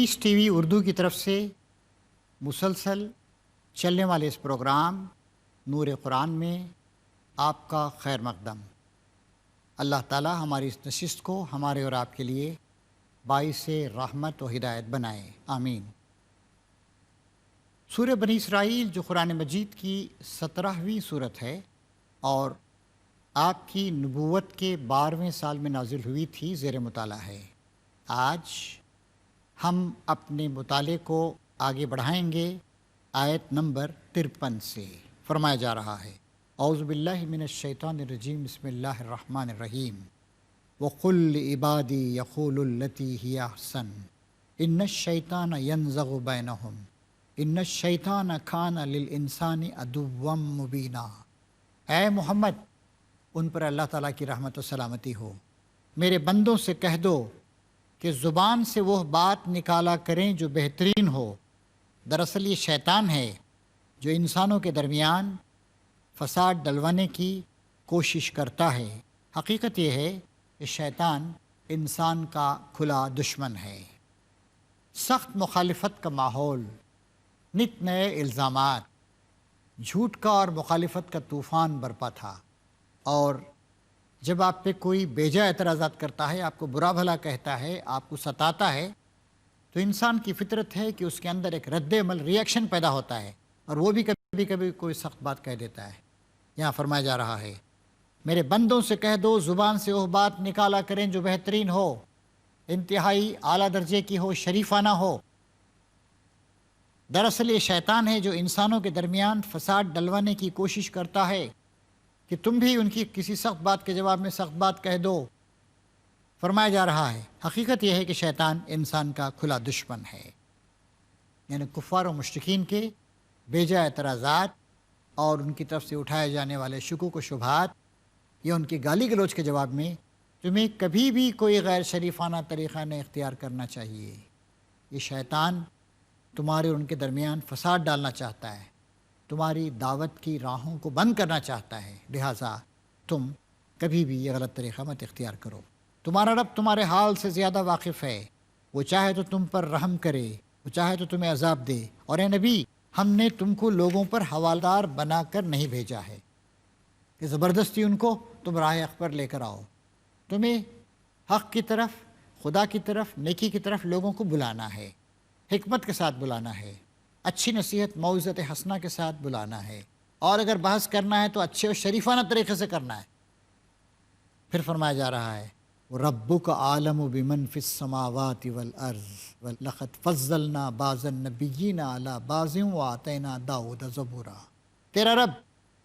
پیس T V Urdu کی طرف سے مسلسل چلنے والے اس پروگرام نور قرآن میں آپ کا خیر مقدم۔ اللہ تعالی ہماری اس نشست کو ہمارے اور آپ کے لیے باعث رحمت و ہدایت بنائے، آمین۔ سورہ بنی اسرائیل جو قرآن مجید کی 17ویں صورت ہے اور آپ کی نبوت کے 12ویں سال میں نازل ہوئی تھی، زیر مطالعہ ہے۔ آج ہم اپنے مطالعے کو آگے بڑھائیں گے آیت نمبر 53 سے۔ فرمایا جا رہا ہے، اعوذ باللہ من الشیطان الرجیم، بسم اللہ الرحمن الرحیم۔ وَقُلْ لِعِبَادِي يَقُولُوا الَّتِي هِيَ أَحْسَنُ إِنَّ الشَّيْطَانَ يَنزَغُ بَيْنَهُمْ إِنَّ الشَّيْطَانَ كَانَ لِلْإِنسَانِ عَدُوًّا مُبِينًا۔ اے محمد، ان پر اللہ تعالیٰ کی رحمت و سلامتی ہو، میرے بندوں سے کہہ دو کہ زبان سے وہ بات نکالا کریں جو بہترین ہو۔ دراصل یہ شیطان ہے جو انسانوں کے درمیان فساد ڈلوانے کی کوشش کرتا ہے۔ حقیقت یہ ہے کہ شیطان انسان کا کھلا دشمن ہے۔ سخت مخالفت کا ماحول، نت نئے الزامات، جھوٹ کا اور مخالفت کا طوفان برپا تھا، اور جب آپ پہ کوئی بیجا اعتراضات کرتا ہے، آپ کو برا بھلا کہتا ہے، آپ کو ستاتا ہے، تو انسان کی فطرت ہے کہ اس کے اندر ایک رد عمل، ری ایکشن پیدا ہوتا ہے، اور وہ بھی کبھی کبھی کوئی سخت بات کہہ دیتا ہے۔ یہاں فرمایا جا رہا ہے، میرے بندوں سے کہہ دو زبان سے وہ بات نکالا کریں جو بہترین ہو، انتہائی اعلیٰ درجے کی ہو، شریفانہ ہو۔ دراصل یہ شیطان ہے جو انسانوں کے درمیان فساد ڈلوانے کی کوشش کرتا ہے کہ تم بھی ان کی کسی سخت بات کے جواب میں سخت بات کہہ دو۔ فرمایا جا رہا ہے، حقیقت یہ ہے کہ شیطان انسان کا کھلا دشمن ہے، یعنی کفار و مشرکین کے بیجا اعتراضات اور ان کی طرف سے اٹھائے جانے والے شکوک و شبہات یا ان کی گالی گلوچ کے جواب میں تمہیں کبھی بھی کوئی غیر شریفانہ طریقہ نہیں اختیار کرنا چاہیے۔ یہ شیطان تمہارے اور ان کے درمیان فساد ڈالنا چاہتا ہے، تمہاری دعوت کی راہوں کو بند کرنا چاہتا ہے، لہٰذا تم کبھی بھی یہ غلط طریقہ مت اختیار کرو۔ تمہارا رب تمہارے حال سے زیادہ واقف ہے، وہ چاہے تو تم پر رحم کرے، وہ چاہے تو تمہیں عذاب دے۔ اور اے نبی، ہم نے تم کو لوگوں پر حوالدار بنا کر نہیں بھیجا ہے کہ زبردستی ان کو تم راہ حق پر لے کر آؤ۔ تمہیں حق کی طرف، خدا کی طرف، نیکی کی طرف لوگوں کو بلانا ہے، حکمت کے ساتھ بلانا ہے، اچھی نصیحت موعظت حسنہ کے ساتھ بلانا ہے، اور اگر بحث کرنا ہے تو اچھے اور شریفانہ طریقے سے کرنا ہے۔ پھر فرمایا جا رہا ہے، رَبُّكَ أَعْلَمُ بِمَنْ فِي السَّمَاوَاتِ وَالْأَرْضِ وَلَقَدْ فَضَّلْنَا بَعْضَ النَّبِيِّينَ عَلَى بَعْضٍ وَآتَيْنَا دَاوُودَ زَبُورًا۔ تیرا رب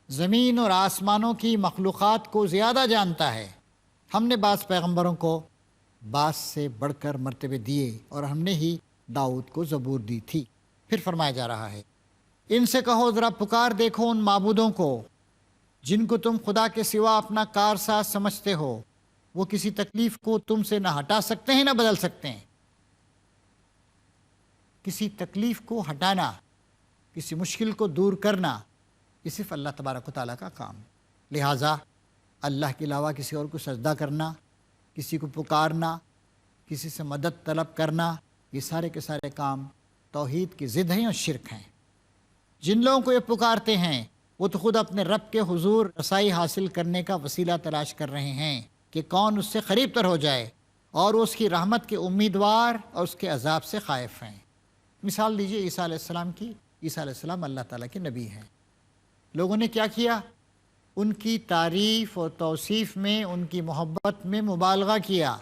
زمین اور آسمانوں کی مخلوقات کو زیادہ جانتا ہے، ہم نے بعض پیغمبروں کو بعض سے بڑھ کر مرتبے دیے، اور ہم نے ہی داؤد کو زبور دی تھی۔ پھر فرمایا جا رہا ہے، ان سے کہو ذرا پکار دیکھو ان معبودوں کو جن کو تم خدا کے سوا اپنا کارساز سمجھتے ہو، وہ کسی تکلیف کو تم سے نہ ہٹا سکتے ہیں نہ بدل سکتے ہیں۔ کسی تکلیف کو ہٹانا، کسی مشکل کو دور کرنا، یہ صرف اللہ تبارک و تعالیٰ کا کام۔ لہٰذا اللہ کے علاوہ کسی اور کو سجدہ کرنا، کسی کو پکارنا، کسی سے مدد طلب کرنا، یہ سارے کے سارے کام توحید کی ضد ہیں اور شرک ہیں۔ جن لوگوں کو یہ پکارتے ہیں وہ تو خود اپنے رب کے حضور رسائی حاصل کرنے کا وسیلہ تلاش کر رہے ہیں کہ کون اس سے قریب تر ہو جائے، اور وہ اس کی رحمت کے امیدوار اور اس کے عذاب سے خائف ہیں۔ مثال لیجئے عیسیٰ علیہ السلام کی۔ عیسیٰ علیہ السلام اللہ تعالیٰ کے نبی ہیں۔ لوگوں نے کیا کیا؟ ان کی تعریف اور توصیف میں، ان کی محبت میں مبالغہ کیا،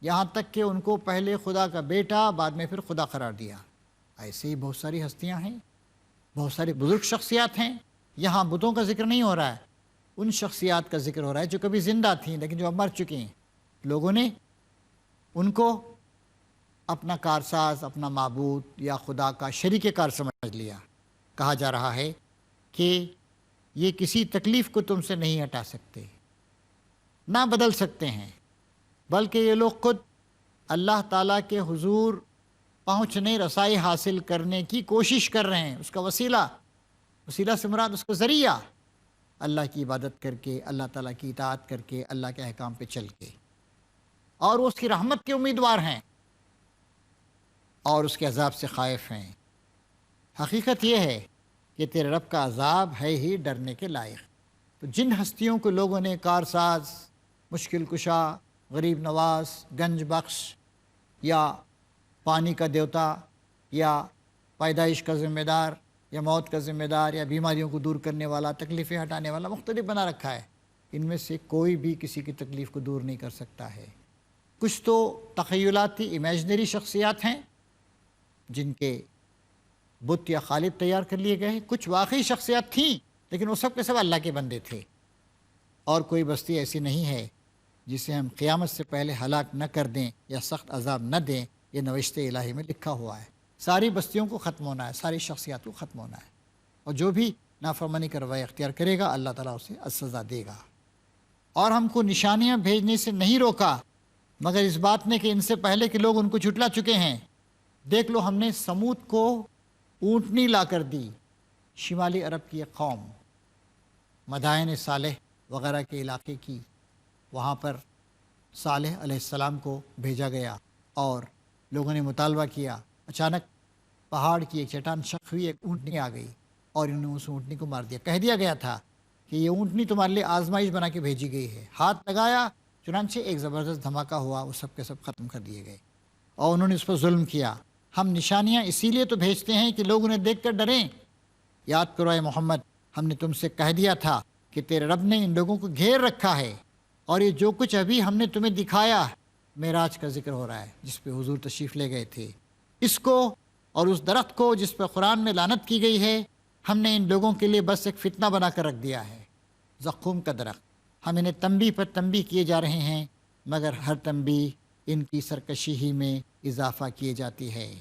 یہاں تک کہ ان کو پہلے خدا کا بیٹا، بعد میں پھر خدا قرار دیا۔ ایسے ہی بہت ساری ہستیاں ہیں، بہت ساری بزرگ شخصیات ہیں۔ یہاں بتوں کا ذکر نہیں ہو رہا ہے، ان شخصیات کا ذکر ہو رہا ہے جو کبھی زندہ تھیں لیکن جو اب مر چکی ہیں۔ لوگوں نے ان کو اپنا کارساز، اپنا معبود یا خدا کا شریک کار سمجھ لیا۔ کہا جا رہا ہے کہ یہ کسی تکلیف کو تم سے نہیں ہٹا سکتے، نہ بدل سکتے ہیں، بلکہ یہ لوگ خود اللہ تعالیٰ کے حضور پہنچنے، رسائی حاصل کرنے کی کوشش کر رہے ہیں۔ اس کا وسیلہ سے مراد اس کا ذریعہ، اللہ کی عبادت کر کے، اللہ تعالیٰ کی اطاعت کر کے، اللہ کے احکام پہ چل کے، اور وہ اس کی رحمت کے امیدوار ہیں۔ اور اس کے عذاب سے خائف ہیں۔ حقیقت یہ ہے کہ تیرے رب کا عذاب ہے ہی ڈرنے کے لائق۔ تو جن ہستیوں کو لوگوں نے کارساز، مشکل کشا، غریب نواز، گنج بخش یا پانی کا دیوتا یا پیدائش کا ذمہ دار یا موت کا ذمہ دار یا بیماریوں کو دور کرنے والا، تکلیفیں ہٹانے والا مختلف بنا رکھا ہے، ان میں سے کوئی بھی کسی کی تکلیف کو دور نہیں کر سکتا ہے۔ کچھ تو تخیلاتی امیجنری شخصیات ہیں جن کے بت یا خالق تیار کر لیے گئے، کچھ واقعی شخصیات تھیں لیکن وہ سب کے سب اللہ کے بندے تھے۔ اور کوئی بستی ایسی نہیں ہے جسے ہم قیامت سے پہلے ہلاک نہ کر دیں یا سخت عذاب نہ دیں، یہ نوشت الہی میں لکھا ہوا ہے۔ ساری بستیوں کو ختم ہونا ہے، ساری شخصیات کو ختم ہونا ہے، اور جو بھی نافرمانی کا رویہ اختیار کرے گا اللہ تعالیٰ اسے سزا دے گا۔ اور ہم کو نشانیاں بھیجنے سے نہیں روکا مگر اس بات نے کہ ان سے پہلے کے لوگ ان کو جھٹلا چکے ہیں۔ دیکھ لو، ہم نے سمود کو اونٹنی لا کر دی، شمالی عرب کی ایک قوم، مدائن صالح وغیرہ کے علاقے کی، وہاں پر صالح علیہ السلام کو بھیجا گیا اور لوگوں نے مطالبہ کیا۔ اچانک پہاڑ کی ایک چٹان شق ہوئی، ایک اونٹنی آ گئی اور انہوں نے اس اونٹنی کو مار دیا۔ کہہ دیا گیا تھا کہ یہ اونٹنی تمہارے لیے آزمائش بنا کے بھیجی گئی ہے۔ ہاتھ لگایا، چنانچہ ایک زبردست دھماکہ ہوا، وہ سب کے سب ختم کر دیے گئے اور انہوں نے اس پر ظلم کیا۔ ہم نشانیاں اسی لیے تو بھیجتے ہیں کہ لوگ انہیں دیکھ کر ڈریں۔ یاد کرو اے محمد، ہم نے تم سے کہہ دیا تھا کہ تیرے رب نے ان لوگوں کو گھیر رکھا ہے، اور یہ جو کچھ ابھی ہم نے تمہیں دکھایا، معراج کا ذکر ہو رہا ہے جس پہ حضور تشریف لے گئے تھے، اس کو اور اس درخت کو جس پر قرآن میں لعنت کی گئی ہے، ہم نے ان لوگوں کے لیے بس ایک فتنہ بنا کر رکھ دیا ہے۔ زقوم کا درخت، ہم انہیں تنبیہ پر تنبیہ کیے جا رہے ہیں، مگر ہر تنبیہ ان کی سرکشی ہی میں اضافہ کیے جاتی ہے۔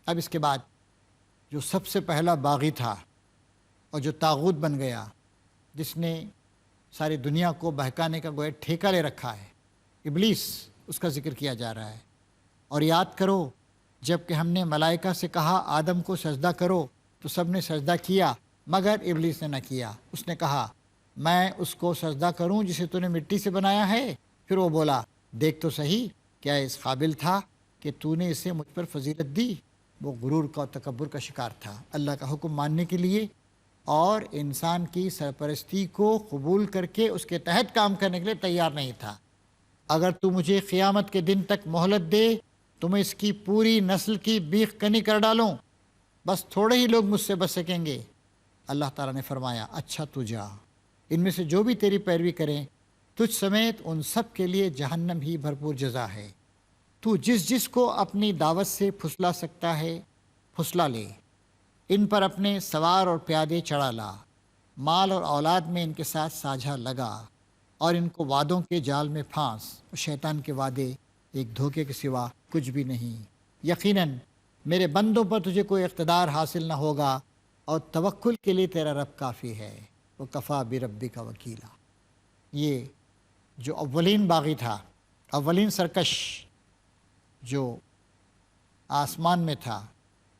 اب اس کے بعد جو سب سے پہلا باغی تھا اور جو طاغوت بن گیا، جس نے ساری دنیا کو بہکانے کا گویا ٹھیکہ لے رکھا ہے، ابلیس، اس کا ذکر کیا جا رہا ہے۔ اور یاد کرو جب کہ ہم نے ملائکہ سے کہا آدم کو سجدہ کرو تو سب نے سجدہ کیا مگر ابلیس نے نہ کیا۔ اس نے کہا میں اس کو سجدہ کروں جسے تو نے مٹی سے بنایا ہے؟ پھر وہ بولا دیکھ تو صحیح، کیا اس قابل تھا کہ تو نے اسے مجھ پر فضیلت دی؟ وہ غرور کا اور تکبر کا شکار تھا، اللہ کا حکم ماننے کے لیے اور انسان کی سرپرستی کو قبول کر کے اس کے تحت کام کرنے کے لیے تیار نہیں تھا۔ اگر تو مجھے قیامت کے دن تک مہلت دے تو میں اس کی پوری نسل کی بیخ کنی کر ڈالوں، بس تھوڑے ہی لوگ مجھ سے بچ سکیں گے۔ اللہ تعالیٰ نے فرمایا اچھا تو جا، ان میں سے جو بھی تیری پیروی کریں تجھ سمیت ان سب کے لیے جہنم ہی بھرپور جزا ہے۔ تو جس جس کو اپنی دعوت سے پھسلا سکتا ہے پھسلا لے، ان پر اپنے سوار اور پیادے چڑھا لا، مال اور اولاد میں ان کے ساتھ ساجھا لگا اور ان کو وعدوں کے جال میں پھانس، اور شیطان کے وعدے ایک دھوکے کے سوا کچھ بھی نہیں۔ یقیناً میرے بندوں پر تجھے کوئی اقتدار حاصل نہ ہوگا اور توکل کے لیے تیرا رب کافی ہے، وہ کفا بربک وکیلا۔ یہ جو اولین باغی تھا، اولین سرکش جو آسمان میں تھا،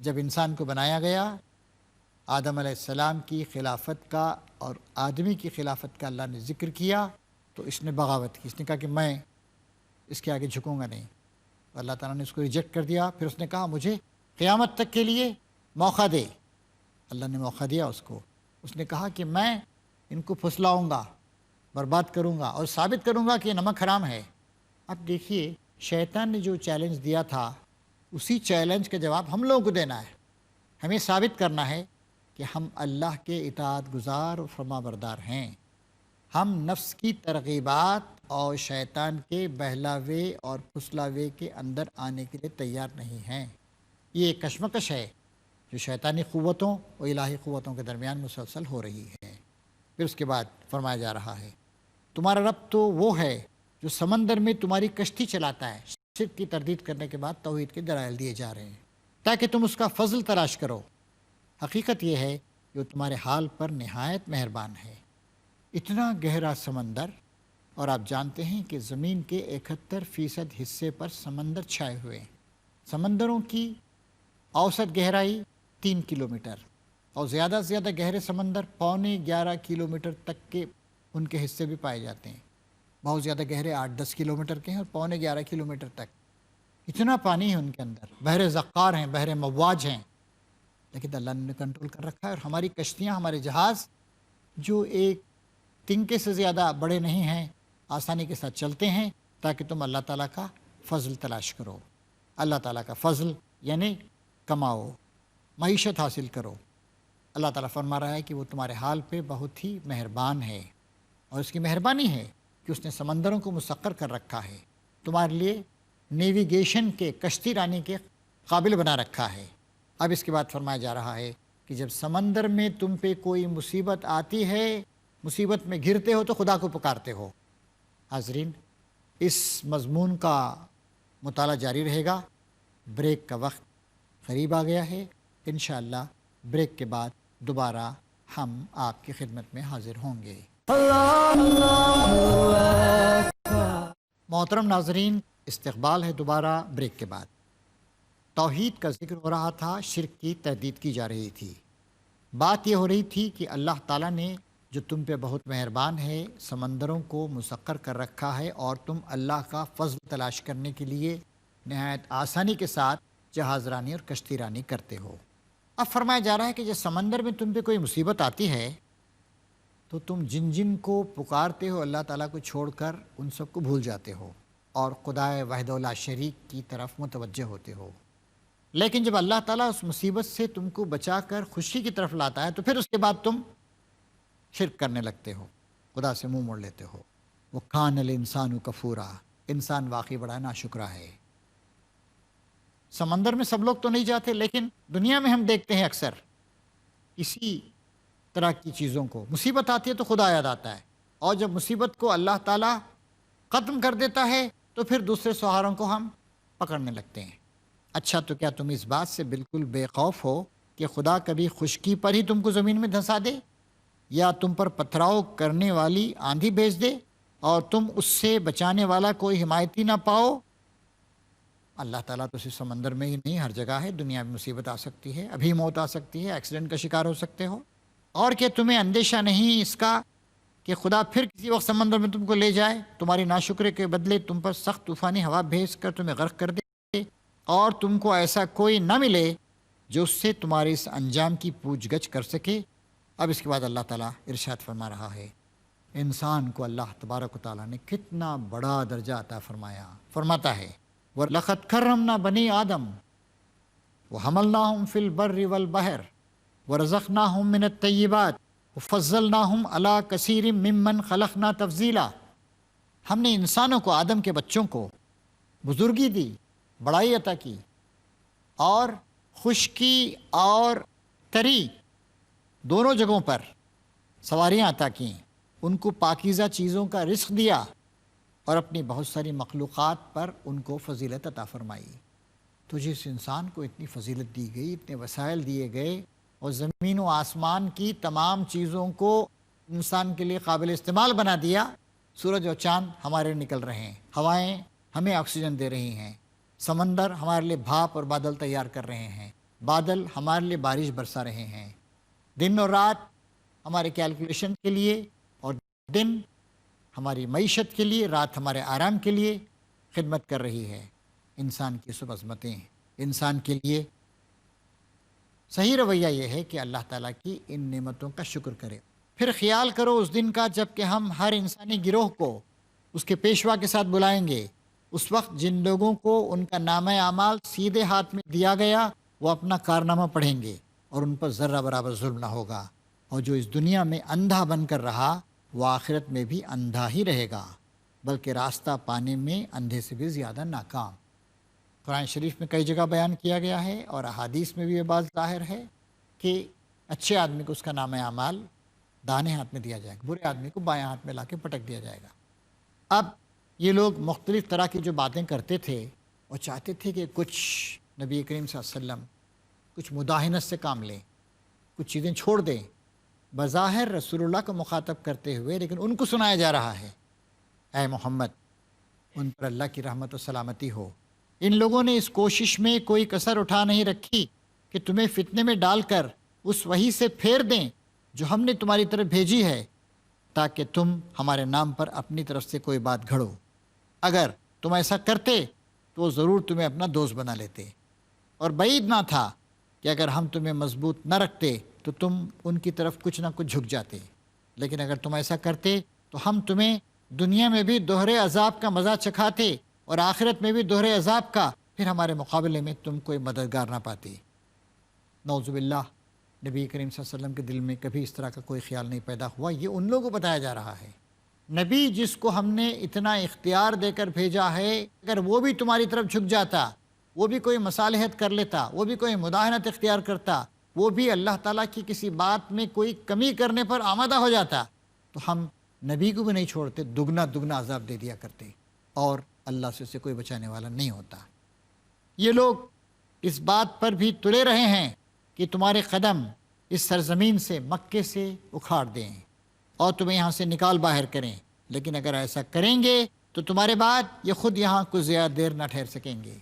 جب انسان کو بنایا گیا، آدم علیہ السلام کی خلافت کا اور آدمی کی خلافت کا اللہ نے ذکر کیا تو اس نے بغاوت کی، اس نے کہا کہ میں اس کے آگے جھکوں گا نہیں۔ اللہ تعالیٰ نے اس کو ریجیکٹ کر دیا۔ پھر اس نے کہا مجھے قیامت تک کے لیے موقع دے۔ اللہ نے موقع دیا اس کو، اس نے کہا کہ میں ان کو پھسلاؤں گا، برباد کروں گا اور ثابت کروں گا کہ نمک حرام ہے۔ اب دیکھیے شیطان نے جو چیلنج دیا تھا اسی چیلنج کا جواب ہم لوگوں کو دینا ہے۔ ہمیں ثابت کرنا ہے کہ ہم اللہ کے اطاعت گزار اور فرما بردار ہیں۔ ہم نفس کی ترغیبات اور شیطان کے بہلاوے اور پھسلاوے کے اندر آنے کے لیے تیار نہیں ہیں۔ یہ ایک کشمکش ہے جو شیطانی قوتوں اور الہی قوتوں کے درمیان مسلسل ہو رہی ہے۔ پھر اس کے بعد فرمایا جا رہا ہے تمہارا رب تو وہ ہے جو سمندر میں تمہاری کشتی چلاتا ہے۔ شرک کی تردید کرنے کے بعد توحید کے دلائل دیے جا رہے ہیں تاکہ تم اس کا فضل تلاش کرو۔ حقیقت یہ ہے کہ وہ تمہارے حال پر نہایت مہربان ہے۔ اتنا گہرا سمندر، اور آپ جانتے ہیں کہ زمین کے 71% حصے پر سمندر چھائے ہوئے ہیں۔ سمندروں کی اوسط گہرائی 3 کلومیٹر اور زیادہ سے زیادہ گہرے سمندر 11.25 کلومیٹر تک کے ان کے حصے بھی پائے جاتے ہیں۔ بہت زیادہ گہرے 8-10 کلومیٹر کے ہیں اور 11.25 کلومیٹر تک۔ اتنا پانی ہے ان کے اندر، بحر زقار ہیں، بحر مواج ہیں، لیکن اللہ نے کنٹرول کر رکھا ہے۔ اور ہماری کشتیاں، ہمارے جہاز جو ایک تنکے سے زیادہ بڑے نہیں ہیں، آسانی کے ساتھ چلتے ہیں تاکہ تم اللہ تعالیٰ کا فضل تلاش کرو۔ اللہ تعالیٰ کا فضل یعنی کماؤ، معیشت حاصل کرو۔ اللہ تعالیٰ فرما رہا ہے کہ وہ تمہارے حال پہ بہت ہی مہربان ہے، اور اس کی مہربانی ہے کہ اس نے سمندروں کو مسخر کر رکھا ہے، تمہارے لیے نیویگیشن کے، کشتی رانی کے قابل بنا رکھا ہے۔ اب اس کے بعد فرمایا جا رہا ہے کہ جب سمندر میں تم پہ کوئی مصیبت آتی ہے، مصیبت میں گرتے ہو تو خدا کو پکارتے ہو۔ حاضرین، اس مضمون کا مطالعہ جاری رہے گا۔ بریک کا وقت قریب آ گیا ہے، انشاءاللہ بریک کے بعد دوبارہ ہم آپ کی خدمت میں حاضر ہوں گے۔ محترم ناظرین، استقبال ہے دوبارہ بریک کے بعد۔ توحید کا ذکر ہو رہا تھا، شرک کی تردید کی جا رہی تھی۔ بات یہ ہو رہی تھی کہ اللہ تعالیٰ نے جو تم پہ بہت مہربان ہے، سمندروں کو مسخر کر رکھا ہے، اور تم اللہ کا فضل تلاش کرنے کے لیے نہایت آسانی کے ساتھ جہاز رانی اور کشتی رانی کرتے ہو۔ اب فرمایا جا رہا ہے کہ جب سمندر میں تم پہ کوئی مصیبت آتی ہے تو تم جن جن کو پکارتے ہو اللہ تعالیٰ کو چھوڑ کر ان سب کو بھول جاتے ہو اور خدائے وحدہ لا شریک کی طرف متوجہ ہوتے ہو۔ لیکن جب اللہ تعالیٰ اس مصیبت سے تم کو بچا کر خوشی کی طرف لاتا ہے تو پھر اس کے بعد تم شرک کرنے لگتے ہو، خدا سے منہ موڑ لیتے ہو۔ وہ کان الانسان کفورا، انسان واقعی بڑا ناشکرا ہے۔ سمندر میں سب لوگ تو نہیں جاتے، لیکن دنیا میں ہم دیکھتے ہیں اکثر اسی طرح کی چیزوں کو۔ مصیبت آتی ہے تو خدا یاد آتا ہے، اور جب مصیبت کو اللہ تعالیٰ ختم کر دیتا ہے تو پھر دوسرے سہاروں کو ہم پکڑنے لگتے ہیں۔ اچھا، تو کیا تم اس بات سے بالکل بے خوف ہو کہ خدا کبھی خشکی پر ہی تم کو زمین میں دھنسا دے، یا تم پر پتھراؤ کرنے والی آندھی بھیج دے اور تم اس سے بچانے والا کوئی حمایتی نہ پاؤ؟ اللہ تعالیٰ تو صرف سمندر میں ہی نہیں، ہر جگہ ہے۔ دنیا میں مصیبت آ سکتی ہے، ابھی موت آ سکتی ہے، ایکسیڈنٹ کا شکار ہو سکتے ہو، اور کہ تمہیں اندیشہ نہیں اس کا کہ خدا پھر کسی وقت سمندر میں تم کو لے جائے، تمہاری ناشکری کے بدلے تم پر سخت طوفانی ہوا بھیج کر تمہیں غرق کر دے، اور تم کو ایسا کوئی نہ ملے جو اس سے تمہارے اس انجام کی پوچھ گچھ کر سکے۔ اب اس کے بعد اللہ تعالیٰ ارشاد فرما رہا ہے، انسان کو اللہ تبارک و تعالیٰ نے کتنا بڑا درجہ عطا فرمایا۔ فرماتا ہے، وَلَقَدْ كَرَّمْنَا بَنِي آدَمَ وَحَمَلْنَاهُمْ فِي الْبَرِّ وَالْبَحْرِ وَرَزَقْنَاهُمْ مِنَ الطَّيِّبَاتِ وَفَضَّلْنَاهُمْ عَلَىٰ كَثِيرٍ مِّمَّنْ خَلَقْنَا تَفْضِيلًا۔ ہم نے انسانوں کو، آدم کے بچوں کو بزرگی دی، بڑائی عطا کی، اور خشکی اور تری دونوں جگہوں پر سواریاں عطا کیں، ان کو پاکیزہ چیزوں کا رزق دیا، اور اپنی بہت ساری مخلوقات پر ان کو فضیلت عطا فرمائی۔ تو جس انسان کو اتنی فضیلت دی گئی، اتنے وسائل دیے گئے، اور زمین و آسمان کی تمام چیزوں کو انسان کے لیے قابل استعمال بنا دیا، سورج اور چاند ہمارے نکل رہے ہیں، ہوائیں ہمیں آکسیجن دے رہی ہیں، سمندر ہمارے لیے بھاپ اور بادل تیار کر رہے ہیں، بادل ہمارے لیے بارش برسا رہے ہیں، دن اور رات ہمارے کیلکولیشن کے لیے، اور دن ہماری معیشت کے لیے، رات ہمارے آرام کے لیے خدمت کر رہی ہے۔ انسان کی سب عظمتیں، انسان کے لیے صحیح رویہ یہ ہے کہ اللہ تعالیٰ کی ان نعمتوں کا شکر کرے۔ پھر خیال کرو اس دن کا جب کہ ہم ہر انسانی گروہ کو اس کے پیشوا کے ساتھ بلائیں گے۔ اس وقت جن لوگوں کو ان کا نامہ اعمال سیدھے ہاتھ میں دیا گیا وہ اپنا کارنامہ پڑھیں گے، اور ان پر ذرہ برابر ظلم نہ ہوگا، اور جو اس دنیا میں اندھا بن کر رہا وہ آخرت میں بھی اندھا ہی رہے گا، بلکہ راستہ پانے میں اندھے سے بھی زیادہ ناکام۔ قرآن شریف میں کئی جگہ بیان کیا گیا ہے، اور احادیث میں بھی یہ بات ظاہر ہے کہ اچھے آدمی کو اس کا نامہ اعمال دانے ہاتھ میں دیا جائے گا، برے آدمی کو بائیں ہاتھ میں لا کے پٹک دیا جائے گا۔ اب یہ لوگ مختلف طرح کی جو باتیں کرتے تھے، وہ چاہتے تھے کہ کچھ نبی کریم صلی اللہ علیہ وسلم کچھ مداہنت سے کام لیں، کچھ چیزیں چھوڑ دیں، بظاہر رسول اللہ کو مخاطب کرتے ہوئے، لیکن ان کو سنایا جا رہا ہے، اے محمد ان پر اللہ کی رحمت و سلامتی ہو۔ ان لوگوں نے اس کوشش میں کوئی کسر اٹھا نہیں رکھی کہ تمہیں فتنے میں ڈال کر اس وحی سے پھیر دیں جو ہم نے تمہاری طرف بھیجی ہے، تاکہ تم ہمارے نام پر اپنی طرف سے کوئی بات گھڑو۔ اگر تم ایسا کرتے تو وہ ضرور تمہیں اپنا دوست بنا لیتے، اور بعید نہ تھا کہ اگر ہم تمہیں مضبوط نہ رکھتے تو تم ان کی طرف کچھ نہ کچھ جھک جاتے، لیکن اگر تم ایسا کرتے تو ہم تمہیں دنیا میں بھی دوہرے عذاب کا مزہ چکھاتے اور آخرت میں بھی دوہرے عذاب کا، پھر ہمارے مقابلے میں تم کوئی مددگار نہ پاتے۔ نعوذ باللہ، نبی کریم صلی اللہ علیہ وسلم کے دل میں کبھی اس طرح کا کوئی خیال نہیں پیدا ہوا۔ یہ ان لوگوں کو بتایا جا رہا ہے، نبی جس کو ہم نے اتنا اختیار دے کر بھیجا ہے، اگر وہ بھی تمہاری طرف جھک جاتا، وہ بھی کوئی مصالحت کر لیتا، وہ بھی کوئی مداہنت اختیار کرتا، وہ بھی اللہ تعالیٰ کی کسی بات میں کوئی کمی کرنے پر آمادہ ہو جاتا، تو ہم نبی کو بھی نہیں چھوڑتے، دگنا دگنا عذاب دے دیا کرتے، اور اللہ سے اسے کوئی بچانے والا نہیں ہوتا۔ یہ لوگ اس بات پر بھی تلے رہے ہیں کہ تمہارے قدم اس سرزمین سے، مکے سے اکھاڑ دیں اور تمہیں یہاں سے نکال باہر کریں، لیکن اگر ایسا کریں گے تو تمہارے بعد یہ خود یہاں کچھ زیادہ دیر نہ ٹھہر سکیں گے۔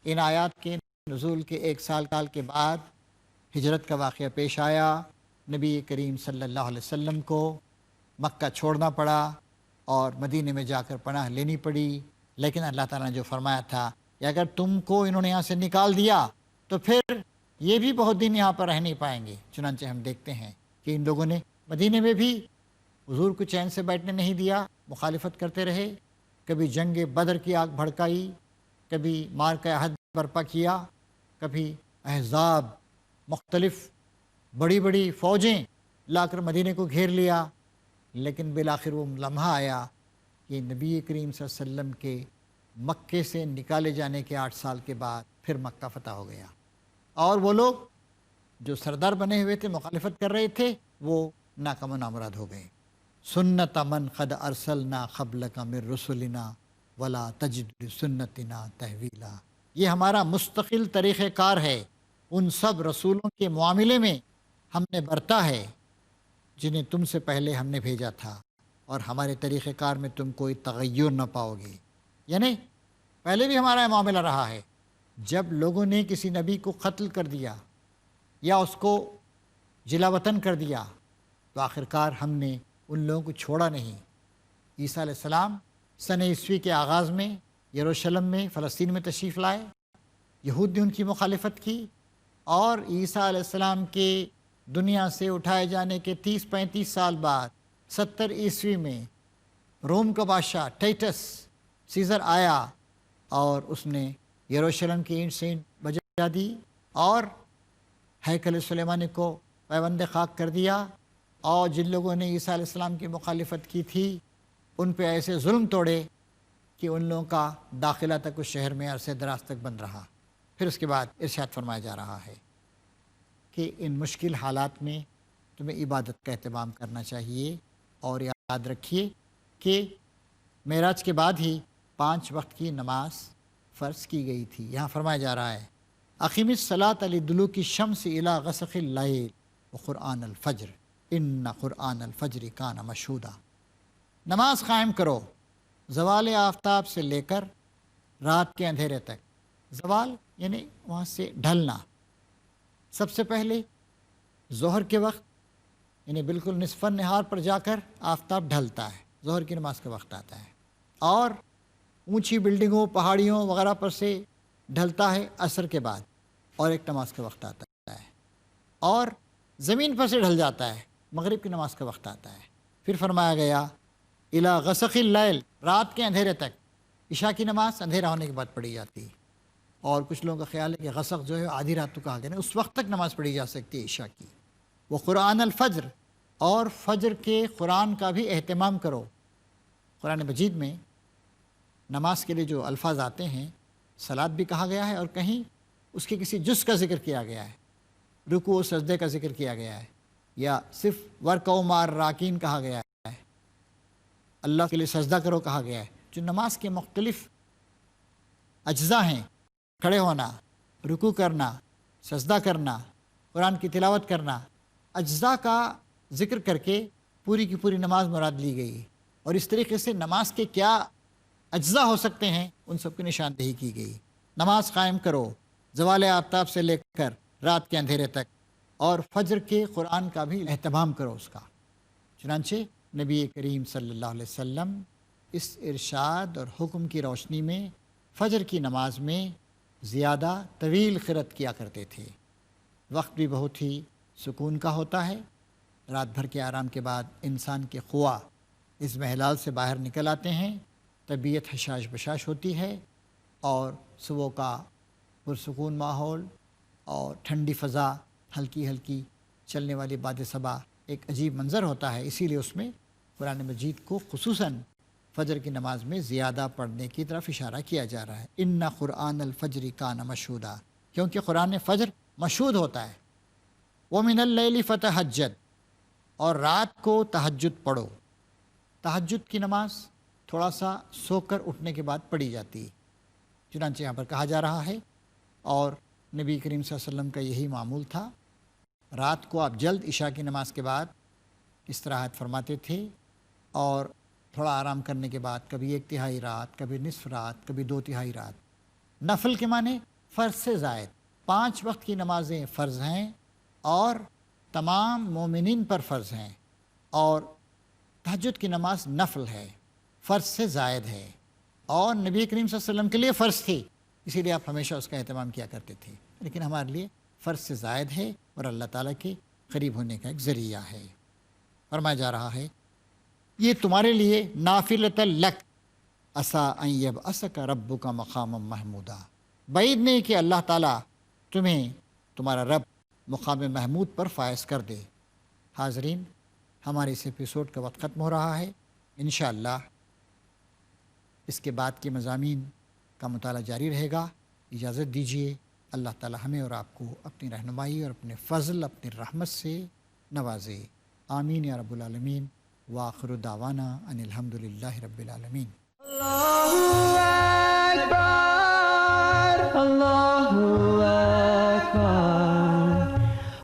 ان آیات کے نزول کے 1 سال کے بعد ہجرت کا واقعہ پیش آیا، نبی کریم صلی اللہ علیہ وسلم کو مکہ چھوڑنا پڑا اور مدینے میں جا کر پناہ لینی پڑی، لیکن اللہ تعالیٰ نے جو فرمایا تھا کہ اگر تم کو انہوں نے یہاں سے نکال دیا تو پھر یہ بھی بہت دن یہاں پر رہ نہیں پائیں گے۔ چنانچہ ہم دیکھتے ہیں کہ ان لوگوں نے مدینے میں بھی حضور کو چین سے بیٹھنے نہیں دیا، مخالفت کرتے رہے، کبھی جنگ بدر کی آگ بھڑکائی، کبھی معرکہ احد برپا کیا، کبھی احزاب، مختلف بڑی بڑی فوجیں لا کر مدینے کو گھیر لیا، لیکن بالآخر وہ لمحہ آیا کہ نبی کریم صلی اللہ علیہ وسلم کے مکے سے نکالے جانے کے 8 سال کے بعد پھر مکہ فتح ہو گیا، اور وہ لوگ جو سردار بنے ہوئے تھے، مخالفت کر رہے تھے، وہ ناکام و نامراد ہو گئے۔ سنت من قد ارسلنا قبلک من رسلنا ولا تجد لسنتنا تحویلا، یہ ہمارا مستقل طریقہ کار ہے، ان سب رسولوں کے معاملے میں ہم نے برتا ہے جنہیں تم سے پہلے ہم نے بھیجا تھا، اور ہمارے طریقہ کار میں تم کوئی تغیر نہ پاؤ گے۔ یعنی پہلے بھی ہمارا یہ معاملہ رہا ہے، جب لوگوں نے کسی نبی کو قتل کر دیا یا اس کو جلا وطن کر دیا تو آخرکار ہم نے ان لوگوں کو چھوڑا نہیں۔ عیسیٰ علیہ السلام سنہ عیسوی کے آغاز میں یروشلم میں، فلسطین میں تشریف لائے، یہود نے ان کی مخالفت کی، اور عیسیٰ علیہ السلام کے دنیا سے اٹھائے جانے کے 30-35 سال بعد 70 عیسوی میں روم کا بادشاہ ٹائٹس سیزر آیا اور اس نے یروشلم کی اینٹ سے اینٹ بجا دی اور ہیکل سلیمانی کو پیوند خاک کر دیا، اور جن لوگوں نے عیسیٰ علیہ السلام کی مخالفت کی تھی ان پہ ایسے ظلم توڑے کہ ان لوگوں کا داخلہ تک اس شہر میں عرصہ دراز تک بند رہا۔ پھر اس کے بعد ارشاد فرمایا جا رہا ہے کہ ان مشکل حالات میں تمہیں عبادت کا اہتمام کرنا چاہیے، اور یاد رکھیے کہ معراج کے بعد ہی 5 وقت کی نماز فرض کی گئی تھی۔ یہاں فرمایا جا رہا ہے اقیم الصلاۃ لدلوک الشمس الی غسق اللیل وقرآن الفجر ان قرآن الفجر کان مشہودا، نماز قائم کرو زوال آفتاب سے لے کر رات کے اندھیرے تک۔ زوال یعنی وہاں سے ڈھلنا، سب سے پہلے ظہر کے وقت یعنی بالکل نصف النہار پر جا کر آفتاب ڈھلتا ہے، ظہر کی نماز کا وقت آتا ہے، اور اونچی بلڈنگوں، پہاڑیوں وغیرہ پر سے ڈھلتا ہے عصر کے بعد، اور ایک نماز کا وقت آتا ہے، اور زمین پر سے ڈھل جاتا ہے، مغرب کی نماز کا وقت آتا ہے۔ پھر فرمایا گیا الی غسق اللیل، رات کے اندھیرے تک۔ عشاء کی نماز اندھیرا ہونے کے بعد پڑھی جاتی ہے، اور کچھ لوگوں کا خیال ہے کہ غسق جو ہے آدھی رات کو کہا گیا، اس وقت تک نماز پڑھی جا سکتی ہے عشاء کی۔ وہ قرآن الفجر، اور فجر کے قرآن کا بھی اہتمام کرو۔ قرآن مجید میں نماز کے لیے جو الفاظ آتے ہیں، صلاۃ بھی کہا گیا ہے، اور کہیں اس کے کسی جز کا ذکر کیا گیا ہے، رکوع و سجدے کا ذکر کیا گیا ہے، یا صرف ورکعوا مع الراکعین کہا گیا ہے، اللہ کے لیے سجدہ کرو کہا گیا ہے۔ جو نماز کے مختلف اجزاء ہیں، کھڑے ہونا، رکوع کرنا، سجدہ کرنا، قرآن کی تلاوت کرنا، اجزاء کا ذکر کر کے پوری کی پوری نماز مراد لی گئی، اور اس طریقے سے نماز کے کیا اجزاء ہو سکتے ہیں ان سب کی نشاندہی کی گئی۔ نماز قائم کرو زوال آفتاب سے لے کر رات کے اندھیرے تک، اور فجر کے قرآن کا بھی اہتمام کرو اس کا۔ چنانچہ نبی کریم صلی اللہ علیہ وسلم اس ارشاد اور حکم کی روشنی میں فجر کی نماز میں زیادہ طویل قرأت کیا کرتے تھے۔ وقت بھی بہت ہی سکون کا ہوتا ہے۔ رات بھر کے آرام کے بعد انسان کے خواہ اس محلال سے باہر نکل آتے ہیں، طبیعت حشاش بشاش ہوتی ہے، اور صبح کا پرسکون ماحول اور ٹھنڈی فضا، ہلکی ہلکی چلنے والی باد صبا ایک عجیب منظر ہوتا ہے۔ اسی لیے اس میں قرآن مجید کو خصوصاً فجر کی نماز میں زیادہ پڑھنے کی طرف اشارہ کیا جا رہا ہے۔ ان قرآن الفجر کان مشہودا، کیونکہ قرآن فجر مشہود ہوتا ہے۔ ومن اللیل فتہجد، اور رات کو تہجد پڑھو۔ تہجد کی نماز تھوڑا سا سو کر اٹھنے کے بعد پڑھی جاتی ہے، چنانچہ یہاں پر کہا جا رہا ہے، اور نبی کریم صلی اللہ علیہ وسلم کا یہی معمول تھا۔ رات کو آپ جلد عشاء کی نماز کے بعد استراحت فرماتے تھے، اور تھوڑا آرام کرنے کے بعد کبھی 1/3 رات، کبھی نصف رات، کبھی 2/3 رات۔ نفل کے معنی فرض سے زائد۔ 5 وقت کی نمازیں فرض ہیں اور تمام مومنین پر فرض ہیں، اور تہجد کی نماز نفل ہے، فرض سے زائد ہے، اور نبی کریم صلی اللہ علیہ وسلم کے لیے فرض تھی، اسی لیے آپ ہمیشہ اس کا اہتمام کیا کرتے تھے، لیکن ہمارے لیے فرض سے زائد ہے اور اللہ تعالیٰ کے قریب ہونے کا ایک ذریعہ ہے۔ فرمایا جا رہا ہے یہ تمہارے لیے نافلۃ لک عسیٰ ان یبعثک ربک مقاما محمودا، بعید نہیں کہ اللہ تعالیٰ تمہیں تمہارا رب مقام محمود پر فائز کر دے۔ حاضرین، ہمارے اس ایپیسوڈ کا وقت ختم ہو رہا ہے۔ انشاءاللہ اس کے بعد کے مضامین کا مطالعہ جاری رہے گا۔ اجازت دیجیے، اللہ تعالی ہمیں اور آپ کو اپنی رہنمائی اور اپنے فضل، اپنی رحمت سے نوازے۔ آمین یا رب العالمین۔ وآخر دعوانا ان الحمد للہ رب العالمین۔ اللہ اکبر، اللہ اکبر۔